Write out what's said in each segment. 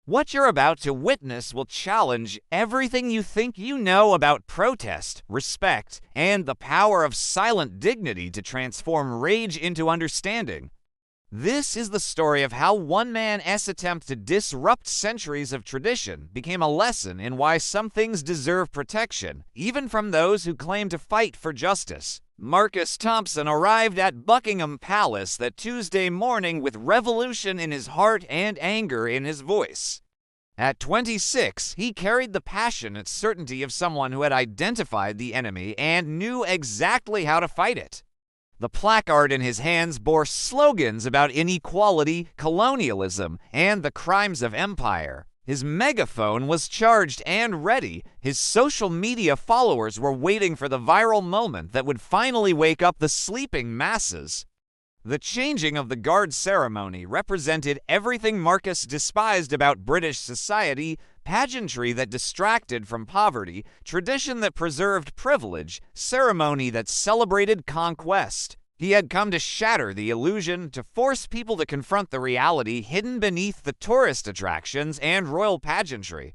What you're about to witness will challenge everything you think you know about protest, respect, and the power of silent dignity to transform rage into understanding. This is the story of how one man's attempt to disrupt centuries of tradition became a lesson in why some things deserve protection, even from those who claim to fight for justice. Marcus Thompson arrived at Buckingham Palace that Tuesday morning with revolution in his heart and anger in his voice. At 26, he carried the passionate certainty of someone who had identified the enemy and knew exactly how to fight it. The placard in his hands bore slogans about inequality, colonialism, and the crimes of empire. His megaphone was charged and ready. His social media followers were waiting for the viral moment that would finally wake up the sleeping masses. The changing of the guard ceremony represented everything Marcus despised about British society: pageantry that distracted from poverty, tradition that preserved privilege, ceremony that celebrated conquest. He had come to shatter the illusion, to force people to confront the reality hidden beneath the tourist attractions and royal pageantry.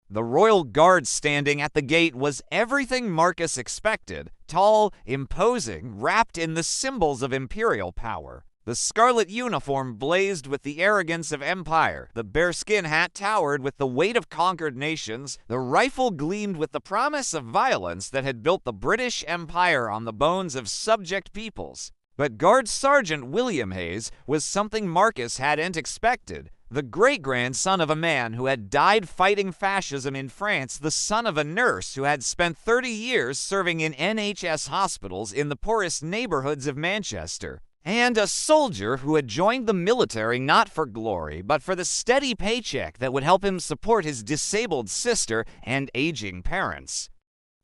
The royal guard standing at the gate was everything Marcus expected: tall, imposing, wrapped in the symbols of imperial power. The scarlet uniform blazed with the arrogance of empire, the bearskin hat towered with the weight of conquered nations, the rifle gleamed with the promise of violence that had built the British Empire on the bones of subject peoples. But Guard Sergeant William Hayes was something Marcus hadn't expected. The great-grandson of a man who had died fighting fascism in France, the son of a nurse who had spent 30 years serving in NHS hospitals in the poorest neighborhoods of Manchester, and a soldier who had joined the military not for glory, but for the steady paycheck that would help him support his disabled sister and aging parents.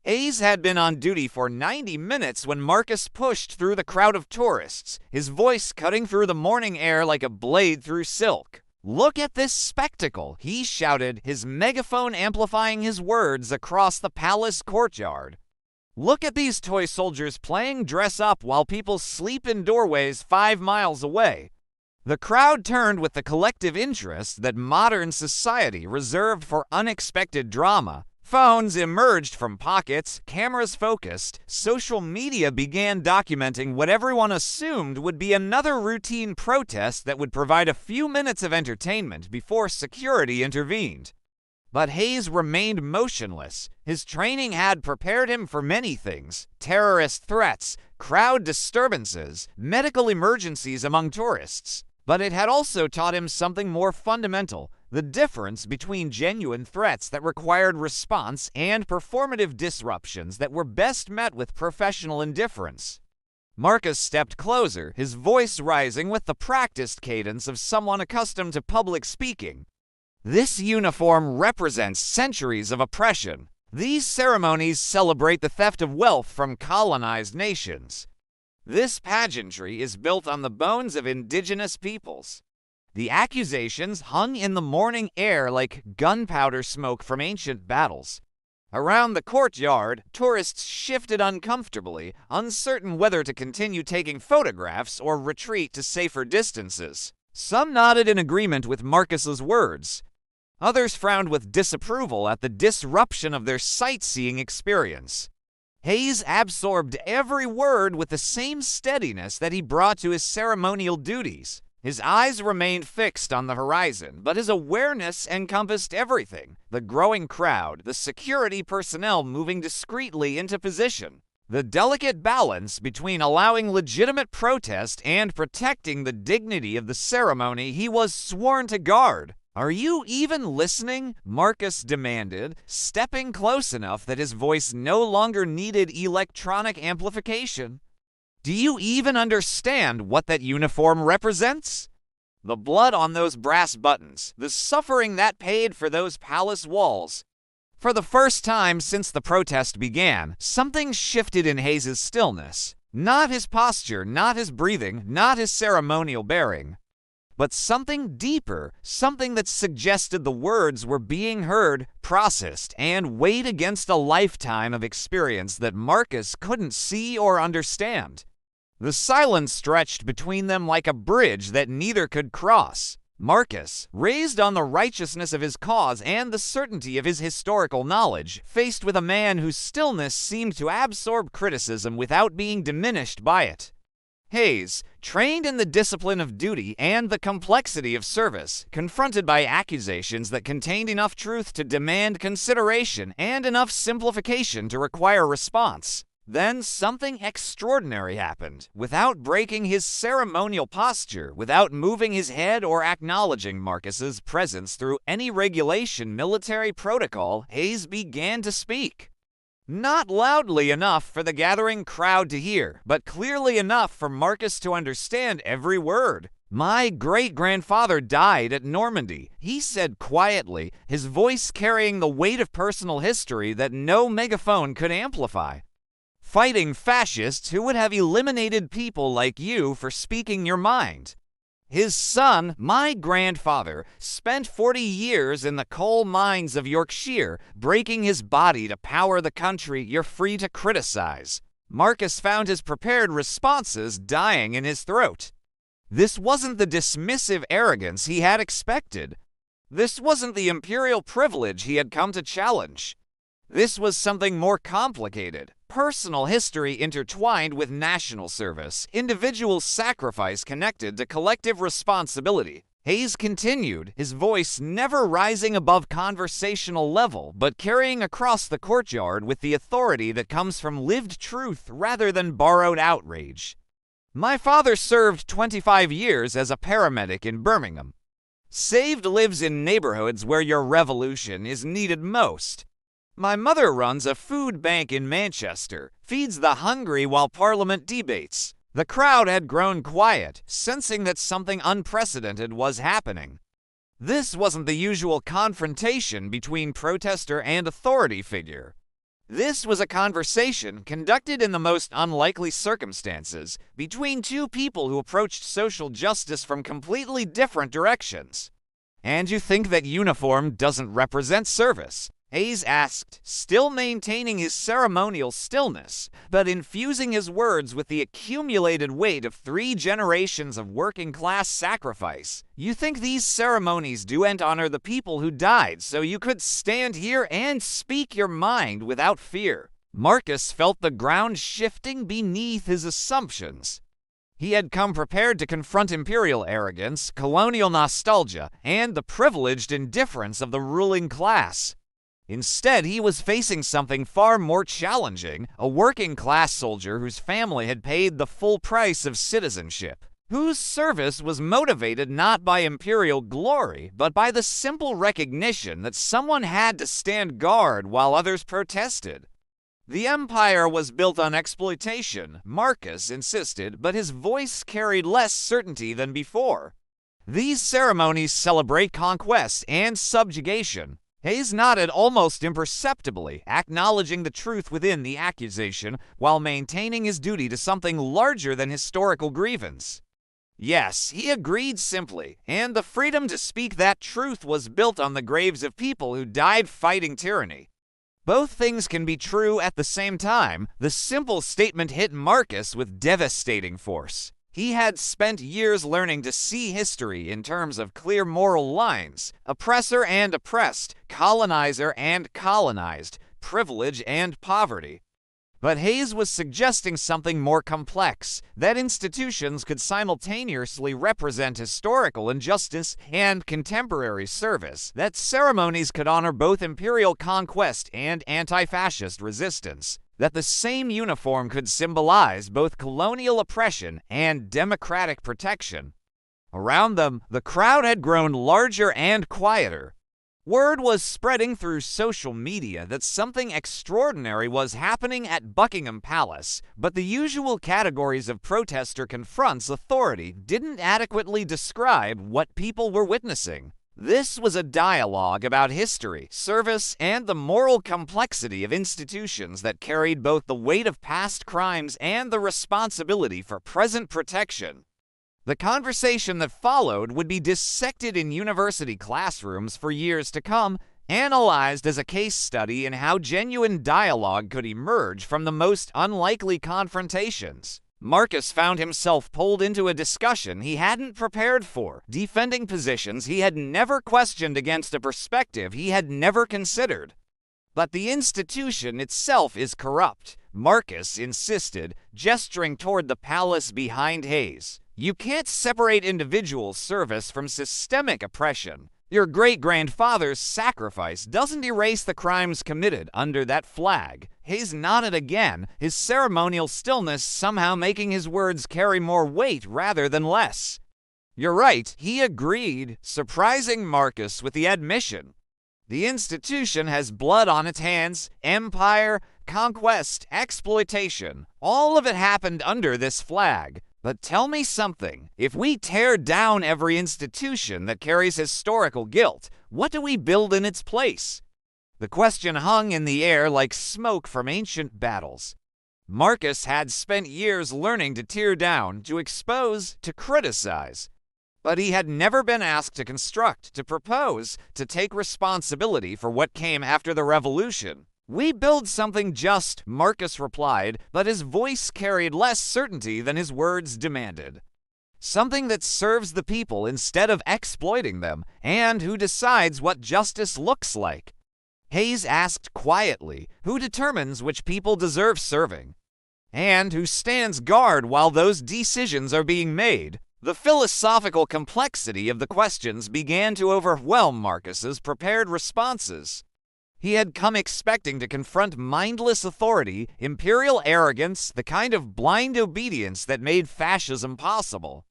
Hayes had been on duty for 90 minutes when Marcus pushed through the crowd of tourists, his voice cutting through the morning air like a blade through silk. "Look at this spectacle," he shouted, his megaphone amplifying his words across the palace courtyard. "Look at these toy soldiers playing dress-up while people sleep in doorways 5 miles away." The crowd turned with the collective interest that modern society reserved for unexpected drama. Phones emerged from pockets, cameras focused, social media began documenting what everyone assumed would be another routine protest that would provide a few minutes of entertainment before security intervened. But Hayes remained motionless. His training had prepared him for many things: terrorist threats, crowd disturbances, medical emergencies among tourists. But it had also taught him something more fundamental: the difference between genuine threats that required response and performative disruptions that were best met with professional indifference. Marcus stepped closer, his voice rising with the practiced cadence of someone accustomed to public speaking. "This uniform represents centuries of oppression. These ceremonies celebrate the theft of wealth from colonized nations. This pageantry is built on the bones of indigenous peoples." The accusations hung in the morning air like gunpowder smoke from ancient battles. Around the courtyard, tourists shifted uncomfortably, uncertain whether to continue taking photographs or retreat to safer distances. Some nodded in agreement with Marcus's words. Others frowned with disapproval at the disruption of their sightseeing experience. Hayes absorbed every word with the same steadiness that he brought to his ceremonial duties. His eyes remained fixed on the horizon, but his awareness encompassed everything: the growing crowd, the security personnel moving discreetly into position, the delicate balance between allowing legitimate protest and protecting the dignity of the ceremony he was sworn to guard. "Are you even listening?" Marcus demanded, stepping close enough that his voice no longer needed electronic amplification. "Do you even understand what that uniform represents? The blood on those brass buttons, the suffering that paid for those palace walls." For the first time since the protest began, something shifted in Hayes' stillness. Not his posture, not his breathing, not his ceremonial bearing, but something deeper, something that suggested the words were being heard, processed, and weighed against a lifetime of experience that Marcus couldn't see or understand. The silence stretched between them like a bridge that neither could cross. Marcus, raised on the righteousness of his cause and the certainty of his historical knowledge, faced with a man whose stillness seemed to absorb criticism without being diminished by it. Hayes, trained in the discipline of duty and the complexity of service, confronted by accusations that contained enough truth to demand consideration and enough simplification to require response. Then something extraordinary happened. Without breaking his ceremonial posture, without moving his head or acknowledging Marcus's presence through any regulation military protocol, Hayes began to speak. Not loudly enough for the gathering crowd to hear, but clearly enough for Marcus to understand every word. "My great-grandfather died at Normandy," he said quietly, his voice carrying the weight of personal history that no megaphone could amplify. "Fighting fascists who would have eliminated people like you for speaking your mind. His son, my grandfather, spent 40 years in the coal mines of Yorkshire, breaking his body to power the country you're free to criticize." Marcus found his prepared responses dying in his throat. This wasn't the dismissive arrogance he had expected. This wasn't the imperial privilege he had come to challenge. This was something more complicated. Personal history intertwined with national service, individual sacrifice connected to collective responsibility. Hayes continued, his voice never rising above conversational level, but carrying across the courtyard with the authority that comes from lived truth rather than borrowed outrage. "My father served 25 years as a paramedic in Birmingham. Saved lives in neighborhoods where your revolution is needed most. My mother runs a food bank in Manchester, feeds the hungry while Parliament debates." The crowd had grown quiet, sensing that something unprecedented was happening. This wasn't the usual confrontation between protester and authority figure. This was a conversation conducted in the most unlikely circumstances between two people who approached social justice from completely different directions. "And you think that uniform doesn't represent service?" Hayes asked, still maintaining his ceremonial stillness, but infusing his words with the accumulated weight of 3 generations of working-class sacrifice. "You think these ceremonies don't honor the people who died, so you could stand here and speak your mind without fear?" Marcus felt the ground shifting beneath his assumptions. He had come prepared to confront imperial arrogance, colonial nostalgia, and the privileged indifference of the ruling class. Instead, he was facing something far more challenging, a working-class soldier whose family had paid the full price of citizenship, whose service was motivated not by imperial glory, but by the simple recognition that someone had to stand guard while others protested. The empire was built on exploitation, Marcus insisted, but his voice carried less certainty than before. "These ceremonies celebrate conquest and subjugation." Hayes nodded almost imperceptibly, acknowledging the truth within the accusation while maintaining his duty to something larger than historical grievance. Yes, he agreed simply, and the freedom to speak that truth was built on the graves of people who died fighting tyranny. Both things can be true at the same time. The simple statement hit Marcus with devastating force. He had spent years learning to see history in terms of clear moral lines, oppressor and oppressed, colonizer and colonized, privilege and poverty. But Hayes was suggesting something more complex, that institutions could simultaneously represent historical injustice and contemporary service, that ceremonies could honor both imperial conquest and anti-fascist resistance, that the same uniform could symbolize both colonial oppression and democratic protection. Around them, the crowd had grown larger and quieter. Word was spreading through social media that something extraordinary was happening at Buckingham Palace, but the usual categories of protester confronts authority didn't adequately describe what people were witnessing. This was a dialogue about history, service, and the moral complexity of institutions that carried both the weight of past crimes and the responsibility for present protection. The conversation that followed would be dissected in university classrooms for years to come, analyzed as a case study in how genuine dialogue could emerge from the most unlikely confrontations. Marcus found himself pulled into a discussion he hadn't prepared for, defending positions he had never questioned against a perspective he had never considered. But the institution itself is corrupt, Marcus insisted, gesturing toward the palace behind Hayes. You can't separate individual service from systemic oppression. Your great-grandfather's sacrifice doesn't erase the crimes committed under that flag. Hayes nodded again, his ceremonial stillness somehow making his words carry more weight rather than less. You're right, he agreed, surprising Marcus with the admission. The institution has blood on its hands, empire, conquest, exploitation. All of it happened under this flag. But tell me something, if we tear down every institution that carries historical guilt, what do we build in its place? The question hung in the air like smoke from ancient battles. Marcus had spent years learning to tear down, to expose, to criticize. But he had never been asked to construct, to propose, to take responsibility for what came after the revolution. We build something just, Marcus replied, but his voice carried less certainty than his words demanded. Something that serves the people instead of exploiting them, and who decides what justice looks like. Hayes asked quietly, who determines which people deserve serving? And who stands guard while those decisions are being made? The philosophical complexity of the questions began to overwhelm Marcus's prepared responses. He had come expecting to confront mindless authority, imperial arrogance, the kind of blind obedience that made fascism possible.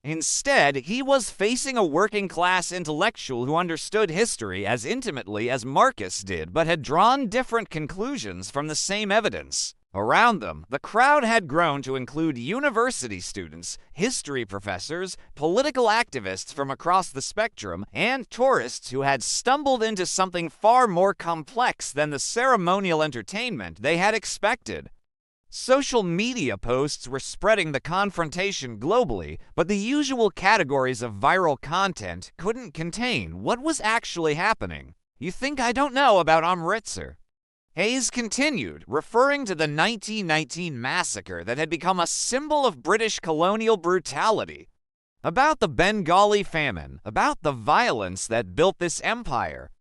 Instead, he was facing a working-class intellectual who understood history as intimately as Marcus did, but had drawn different conclusions from the same evidence. Around them, the crowd had grown to include university students, history professors, political activists from across the spectrum, and tourists who had stumbled into something far more complex than the ceremonial entertainment they had expected. Social media posts were spreading the confrontation globally, but the usual categories of viral content couldn't contain what was actually happening. You think I don't know about Amritsar? Hayes continued, referring to the 1919 massacre that had become a symbol of British colonial brutality. About the Bengali famine, about the violence that built this empire.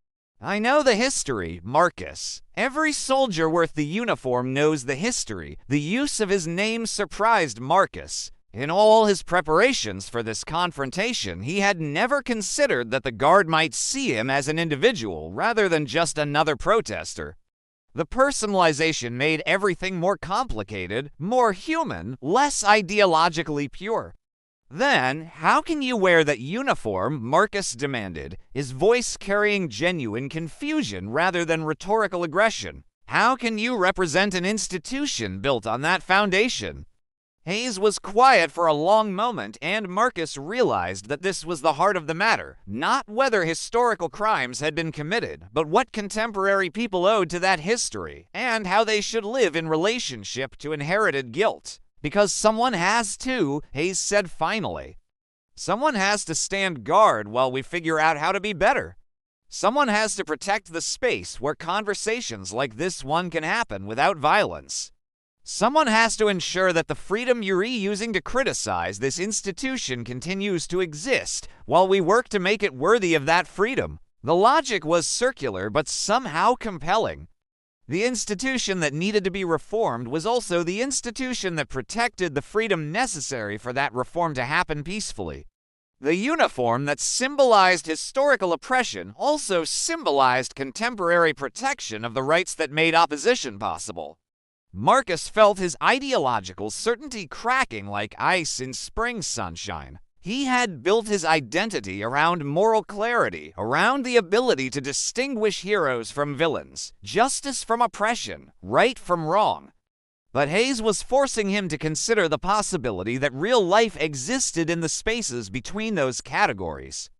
I know the history, Marcus. Every soldier worth the uniform knows the history. The use of his name surprised Marcus. In all his preparations for this confrontation, he had never considered that the guard might see him as an individual rather than just another protester. The personalization made everything more complicated, more human, less ideologically pure. Then, how can you wear that uniform, Marcus demanded, his voice carrying genuine confusion rather than rhetorical aggression? How can you represent an institution built on that foundation? Hayes was quiet for a long moment, and Marcus realized that this was the heart of the matter, not whether historical crimes had been committed, but what contemporary people owed to that history, and how they should live in relationship to inherited guilt. Because someone has to, Hayes said finally. Someone has to stand guard while we figure out how to be better. Someone has to protect the space where conversations like this one can happen without violence. Someone has to ensure that the freedom you're using to criticize this institution continues to exist while we work to make it worthy of that freedom. The logic was circular but somehow compelling. The institution that needed to be reformed was also the institution that protected the freedom necessary for that reform to happen peacefully. The uniform that symbolized historical oppression also symbolized contemporary protection of the rights that made opposition possible. Marcus felt his ideological certainty cracking like ice in spring sunshine. He had built his identity around moral clarity, around the ability to distinguish heroes from villains, justice from oppression, right from wrong. But Hayes was forcing him to consider the possibility that real life existed in the spaces between those categories.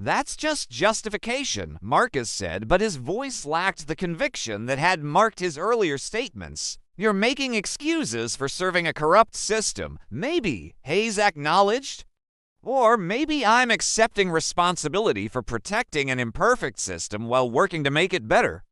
That's just justification, Marcus said, but his voice lacked the conviction that had marked his earlier statements. You're making excuses for serving a corrupt system. Maybe, Hayes acknowledged. Or maybe I'm accepting responsibility for protecting an imperfect system while working to make it better.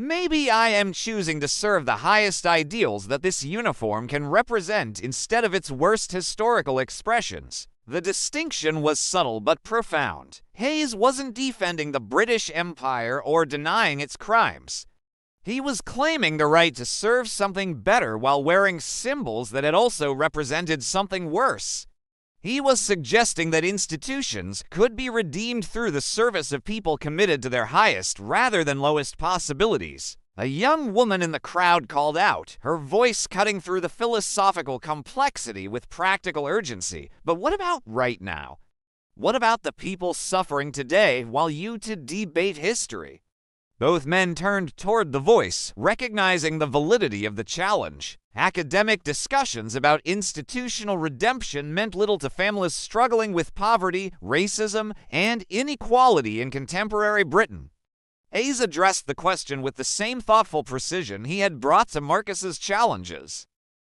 Maybe I am choosing to serve the highest ideals that this uniform can represent instead of its worst historical expressions. The distinction was subtle but profound. Hayes wasn't defending the British Empire or denying its crimes. He was claiming the right to serve something better while wearing symbols that had also represented something worse. He was suggesting that institutions could be redeemed through the service of people committed to their highest rather than lowest possibilities. A young woman in the crowd called out, her voice cutting through the philosophical complexity with practical urgency. But what about right now? What about the people suffering today while you two debate history? Both men turned toward the voice, recognizing the validity of the challenge. Academic discussions about institutional redemption meant little to families struggling with poverty, racism, and inequality in contemporary Britain. Hayes addressed the question with the same thoughtful precision he had brought to Marcus's challenges.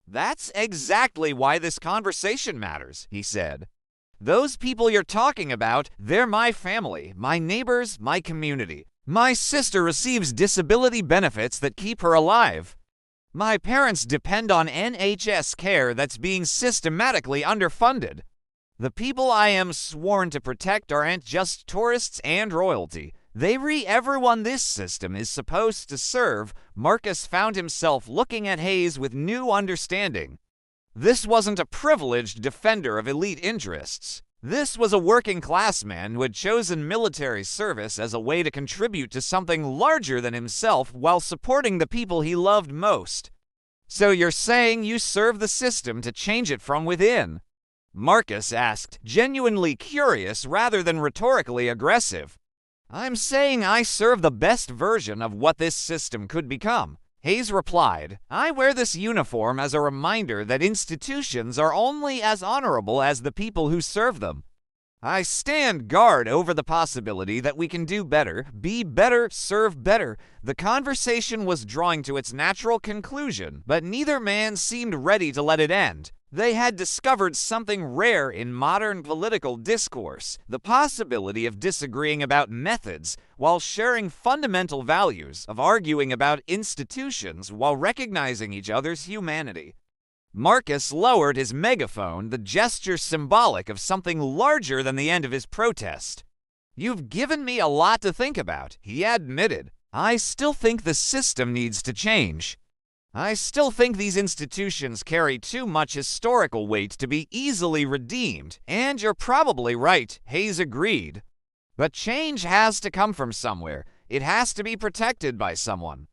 "That's exactly why this conversation matters," he said. "Those people you're talking about, they're my family, my neighbors, my community. My sister receives disability benefits that keep her alive. My parents depend on NHS care that's being systematically underfunded. The people I am sworn to protect aren't just tourists and royalty. They everyone this system is supposed to serve." Marcus found himself looking at Hayes with new understanding. This wasn't a privileged defender of elite interests. This was a working-class man who had chosen military service as a way to contribute to something larger than himself while supporting the people he loved most. "So you're saying you serve the system to change it from within?" Marcus asked, genuinely curious rather than rhetorically aggressive. "I'm saying I serve the best version of what this system could become." Hayes replied, "I wear this uniform as a reminder that institutions are only as honorable as the people who serve them. I stand guard over the possibility that we can do better, be better, serve better." The conversation was drawing to its natural conclusion, but neither man seemed ready to let it end. They had discovered something rare in modern political discourse, the possibility of disagreeing about methods while sharing fundamental values, of arguing about institutions while recognizing each other's humanity. Marcus lowered his megaphone, the gesture symbolic of something larger than the end of his protest. "You've given me a lot to think about," he admitted. "I still think the system needs to change. I still think these institutions carry too much historical weight to be easily redeemed, and you're probably right," Hayes agreed. "But change has to come from somewhere. It has to be protected by someone.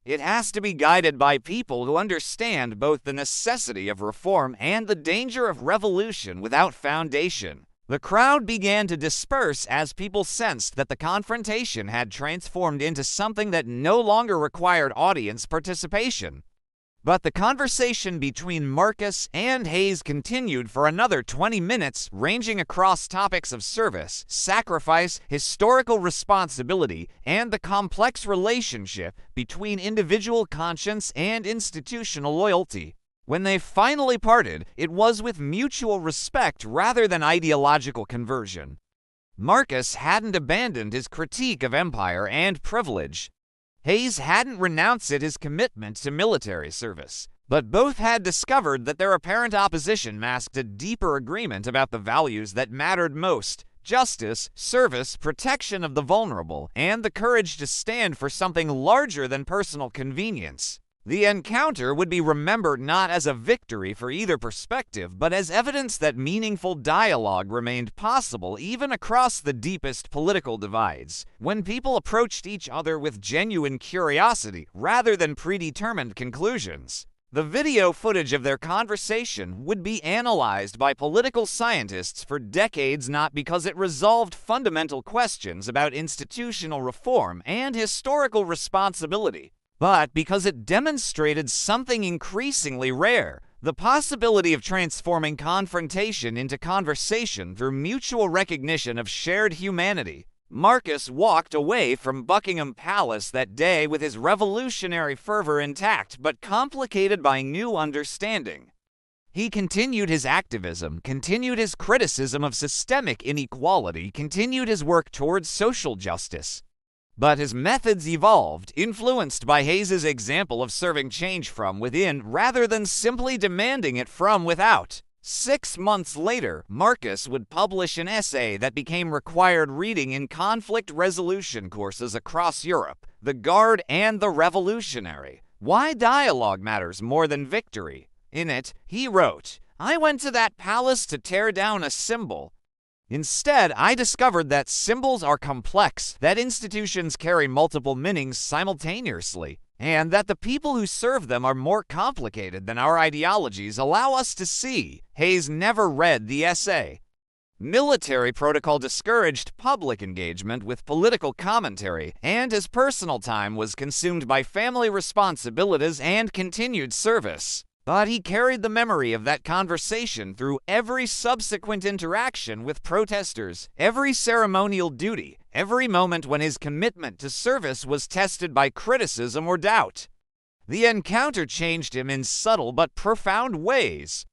It has to be guided by people who understand both the necessity of reform and the danger of revolution without foundation." The crowd began to disperse as people sensed that the confrontation had transformed into something that no longer required audience participation. But the conversation between Marcus and Hayes continued for another 20 minutes, ranging across topics of service, sacrifice, historical responsibility, and the complex relationship between individual conscience and institutional loyalty. When they finally parted, it was with mutual respect rather than ideological conversion. Marcus hadn't abandoned his critique of empire and privilege. Hayes hadn't renounced his commitment to military service, but both had discovered that their apparent opposition masked a deeper agreement about the values that mattered most: justice, service, protection of the vulnerable, and the courage to stand for something larger than personal convenience. The encounter would be remembered not as a victory for either perspective, but as evidence that meaningful dialogue remained possible even across the deepest political divides, when people approached each other with genuine curiosity rather than predetermined conclusions. The video footage of their conversation would be analyzed by political scientists for decades, not because it resolved fundamental questions about institutional reform and historical responsibility, but because it demonstrated something increasingly rare: the possibility of transforming confrontation into conversation through mutual recognition of shared humanity. Marcus walked away from Buckingham Palace that day with his revolutionary fervor intact but complicated by new understanding. He continued his activism, continued his criticism of systemic inequality, continued his work towards social justice. But his methods evolved, influenced by Hayes's example of serving change from within rather than simply demanding it from without. 6 months later, Marcus would publish an essay that became required reading in conflict resolution courses across Europe, The Guard and the Revolutionary. Why dialogue matters more than victory. In it, he wrote, "I went to that palace to tear down a symbol. Instead, I discovered that symbols are complex, that institutions carry multiple meanings simultaneously, and that the people who serve them are more complicated than our ideologies allow us to see." Hayes never read the essay. Military protocol discouraged public engagement with political commentary, and his personal time was consumed by family responsibilities and continued service. But he carried the memory of that conversation through every subsequent interaction with protesters, every ceremonial duty, every moment when his commitment to service was tested by criticism or doubt. The encounter changed him in subtle but profound ways.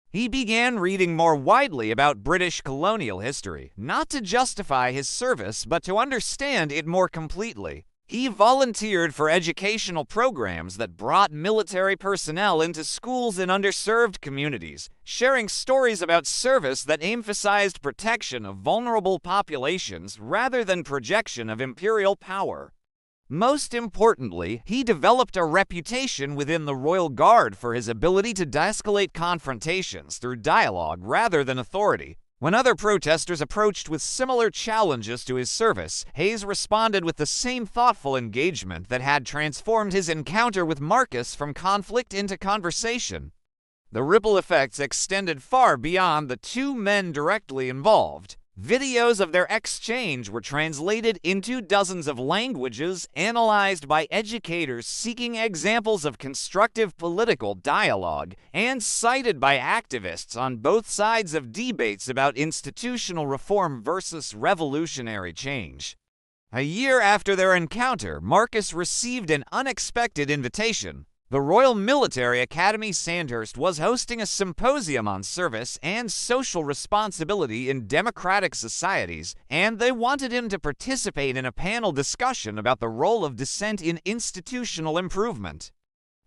He began reading more widely about British colonial history, not to justify his service, but to understand it more completely. He volunteered for educational programs that brought military personnel into schools in underserved communities, sharing stories about service that emphasized protection of vulnerable populations rather than projection of imperial power. Most importantly, he developed a reputation within the Royal Guard for his ability to de-escalate confrontations through dialogue rather than authority. When other protesters approached with similar challenges to his service, Hayes responded with the same thoughtful engagement that had transformed his encounter with Marcus from conflict into conversation. The ripple effects extended far beyond the two men directly involved. Videos of their exchange were translated into dozens of languages, analyzed by educators seeking examples of constructive political dialogue, and cited by activists on both sides of debates about institutional reform versus revolutionary change. A year after their encounter, Marcus received an unexpected invitation. The Royal Military Academy Sandhurst was hosting a symposium on service and social responsibility in democratic societies, and they wanted him to participate in a panel discussion about the role of dissent in institutional improvement.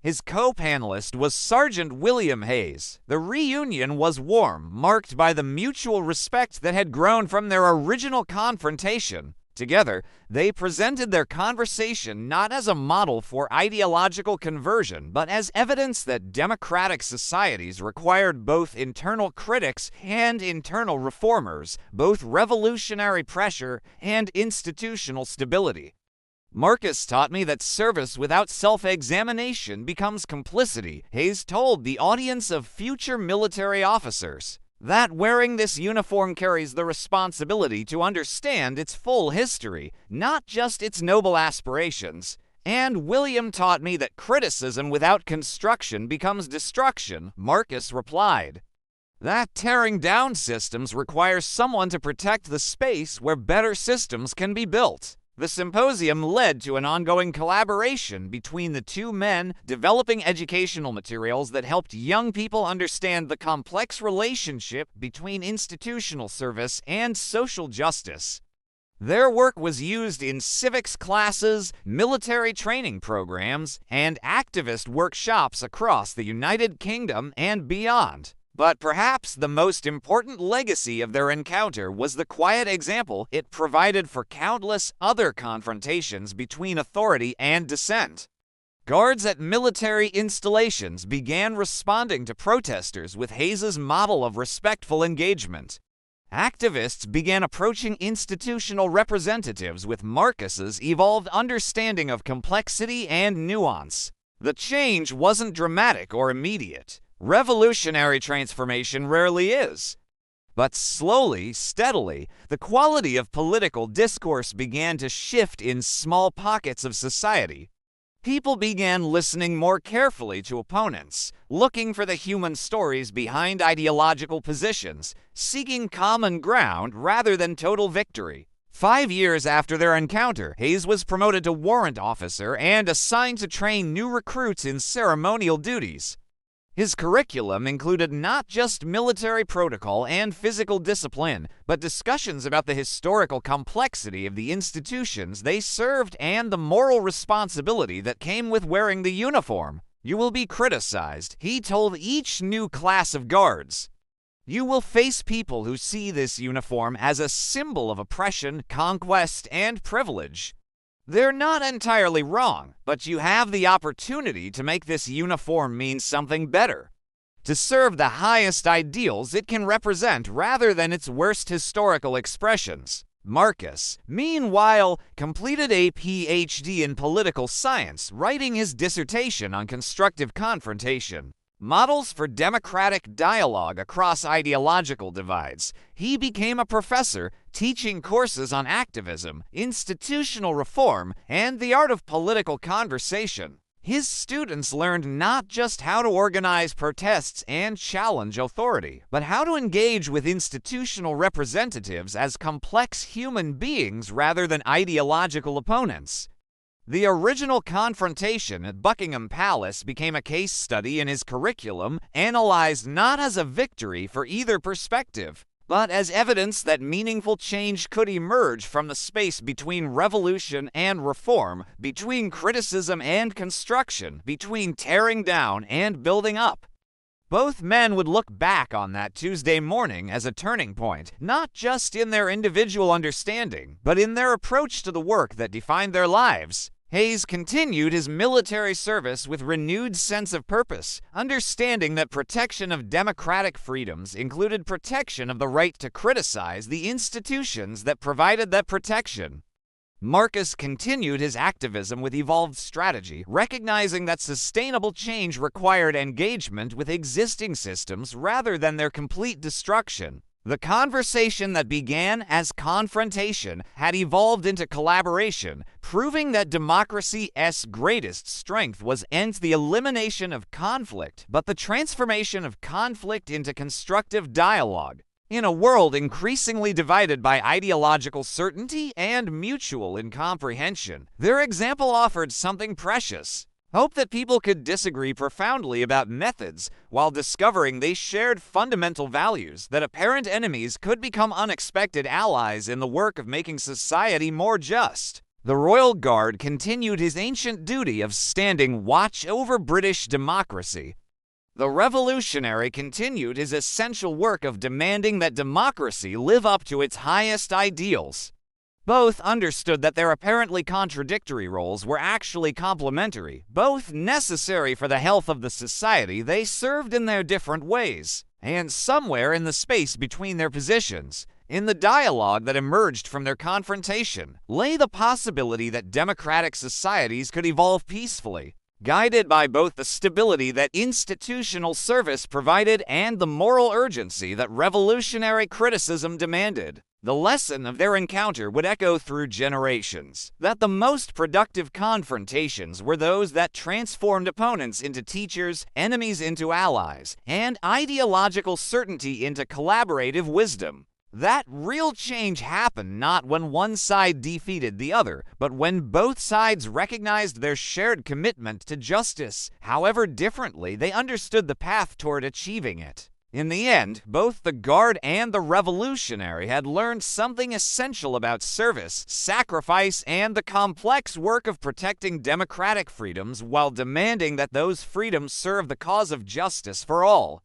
His co-panelist was Sergeant William Hayes. The reunion was warm, marked by the mutual respect that had grown from their original confrontation. Together, they presented their conversation not as a model for ideological conversion, but as evidence that democratic societies required both internal critics and internal reformers, both revolutionary pressure and institutional stability. "Marcus taught me that service without self-examination becomes complicity," Hayes told the audience of future military officers. "That wearing this uniform carries the responsibility to understand its full history, not just its noble aspirations. And William taught me that criticism without construction becomes destruction," Marcus replied. "That tearing down systems requires someone to protect the space where better systems can be built." The symposium led to an ongoing collaboration between the two men, developing educational materials that helped young people understand the complex relationship between institutional service and social justice. Their work was used in civics classes, military training programs, and activist workshops across the United Kingdom and beyond. But perhaps the most important legacy of their encounter was the quiet example it provided for countless other confrontations between authority and dissent. Guards at military installations began responding to protesters with Hayes's model of respectful engagement. Activists began approaching institutional representatives with Marcus's evolved understanding of complexity and nuance. The change wasn't dramatic or immediate. Revolutionary transformation rarely is. But slowly, steadily, the quality of political discourse began to shift in small pockets of society. People began listening more carefully to opponents, looking for the human stories behind ideological positions, seeking common ground rather than total victory. 5 years after their encounter, Hayes was promoted to warrant officer and assigned to train new recruits in ceremonial duties. His curriculum included not just military protocol and physical discipline, but discussions about the historical complexity of the institutions they served and the moral responsibility that came with wearing the uniform. "You will be criticized," he told each new class of guards. "You will face people who see this uniform as a symbol of oppression, conquest, and privilege. They're not entirely wrong, but you have the opportunity to make this uniform mean something better, to serve the highest ideals it can represent rather than its worst historical expressions." Marcus, meanwhile, completed a PhD in political science, writing his dissertation on constructive confrontation. Models for democratic dialogue across ideological divides. He became a professor, teaching courses on activism, institutional reform, and the art of political conversation. His students learned not just how to organize protests and challenge authority, but how to engage with institutional representatives as complex human beings rather than ideological opponents. The original confrontation at Buckingham Palace became a case study in his curriculum, analyzed not as a victory for either perspective, but as evidence that meaningful change could emerge from the space between revolution and reform, between criticism and construction, between tearing down and building up. Both men would look back on that Tuesday morning as a turning point, not just in their individual understanding, but in their approach to the work that defined their lives. Hayes continued his military service with renewed sense of purpose, understanding that protection of democratic freedoms included protection of the right to criticize the institutions that provided that protection. Marcus continued his activism with evolved strategy, recognizing that sustainable change required engagement with existing systems rather than their complete destruction. The conversation that began as confrontation had evolved into collaboration, proving that democracy's greatest strength wasn't the elimination of conflict, but the transformation of conflict into constructive dialogue. In a world increasingly divided by ideological certainty and mutual incomprehension, their example offered something precious. Hope that people could disagree profoundly about methods while discovering they shared fundamental values, that apparent enemies could become unexpected allies in the work of making society more just. The Royal Guard continued his ancient duty of standing watch over British democracy. The revolutionary continued his essential work of demanding that democracy live up to its highest ideals. Both understood that their apparently contradictory roles were actually complementary, both necessary for the health of the society they served in their different ways. And somewhere in the space between their positions, in the dialogue that emerged from their confrontation, lay the possibility that democratic societies could evolve peacefully, guided by both the stability that institutional service provided and the moral urgency that revolutionary criticism demanded. The lesson of their encounter would echo through generations, that the most productive confrontations were those that transformed opponents into teachers, enemies into allies, and ideological certainty into collaborative wisdom. That real change happened not when one side defeated the other, but when both sides recognized their shared commitment to justice, however differently they understood the path toward achieving it. In the end, both the Guard and the revolutionary had learned something essential about service, sacrifice, and the complex work of protecting democratic freedoms while demanding that those freedoms serve the cause of justice for all.